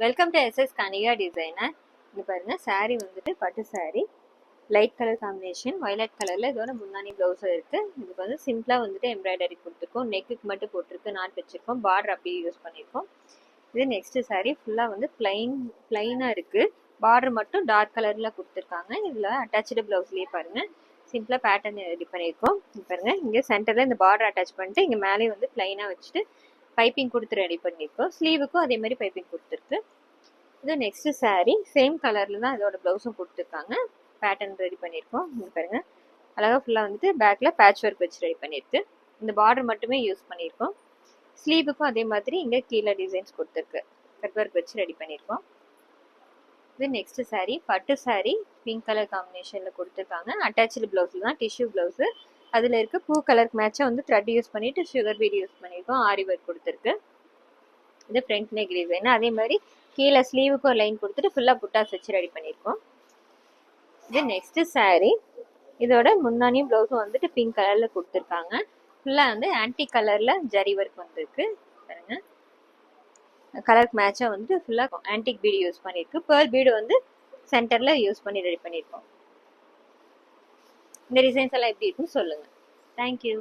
Welcome to SS Kanika designer. இங்கே பாருங்கள், சாரீ வந்துட்டு பட்டு sari, light colour combination, violet கலரில் இதோட முன்னாடி ப்ளவுஸும் இருக்குது. இதுக்கு வந்து சிம்பிளாக வந்துட்டு எம்ப்ராய்டரி கொடுத்துருக்கோம், நெக்குக்கு மட்டும் போட்டிருக்கு, நாட் வச்சுருக்கோம், பார்டர் அப்படியே யூஸ் பண்ணியிருக்கோம். இது நெக்ஸ்ட்டு சாரீ ஃபுல்லாக வந்து பிளைனாக இருக்குது, பார்டர் மட்டும் டார்க் கலரில் கொடுத்துருக்காங்க. இதில் அட்டாச்சு ப்ளவுஸ்லேயே பாருங்கள் சிம்பிளாக பேட்டர்ன் ரெடி பண்ணியிருக்கோம். பாருங்கள், இங்கே சென்டரில் இந்த பார்டர் அட்டாச் பண்ணிட்டு இங்கே மேலே வந்து பிளைனாக வச்சுட்டு பைப்பிங் கொடுத்து ரெடி பண்ணியிருக்கோம். ஸ்லீவுக்கும் அதே மாதிரி பைப்பிங் கொடுத்துருக்கு. இது நெக்ஸ்ட் சாரீ, சேம் கலர்ல தான் இதோட ப்ளவுஸும் கொடுத்துருக்காங்க. பேட்டர்ன் ரெடி பண்ணியிருக்கோம். இங்கே பாருங்க, அழகாக ஃபுல்லாக வந்துட்டு பேக்ல பேட்ச் ஒர்க் வச்சு ரெடி பண்ணியிருக்கு. இந்த பார்டர் மட்டுமே யூஸ் பண்ணியிருக்கோம். ஸ்லீவுக்கும் அதே மாதிரி இங்கே கீழே டிசைன்ஸ் கொடுத்துருக்கு, கட் ஒர்க் வச்சு ரெடி பண்ணியிருக்கோம். இது நெக்ஸ்ட் சாரீ, பட்டு சாரீ, பிங்க் கலர் காம்பினேஷனில் கொடுத்துருக்காங்க. அட்டாச்சு ப்ளவுஸில் தான், டிஷ்யூ ப்ளவுஸு. அதில் இருக்க பூ கலருக்கு மேட்சாக வந்து த்ரெட் யூஸ் பண்ணிட்டு சுகர் பீட் யூஸ் பண்ணியிருக்கோம். ஆரி ஒர்க் கொடுத்துருக்கு. இது ஃப்ரண்ட் நெக் டிசைன். அதே மாதிரி கீழே ஸ்லீவுக்கு ஒரு லைன் கொடுத்துட்டு ஃபுல்லாக புட்டாஸ் வச்சு ரெடி பண்ணியிருக்கோம். இது நெக்ஸ்ட் சாரீ, இதோட முன்னாடியும் ப்ளவுஸும் வந்துட்டு பிங்க் கலரில் கொடுத்துருக்காங்க. ஃபுல்லாக வந்து ஆன்டிக் கலரில் ஜரி ஒர்க் வந்துருக்கு. பாருங்க, கலருக்கு மேட்சாக வந்துட்டு ஃபுல்லாக ஆன்டிக் பீடு யூஸ் பண்ணியிருக்கு. பேர்ல் பீடு வந்து சென்டரில் யூஸ் பண்ணி ரெடி பண்ணியிருக்கோம். இந்த டிசைன்ஸ் எல்லாம் எப்படி இருக்குன்னு சொல்லுங்கள். தேங்க்யூ.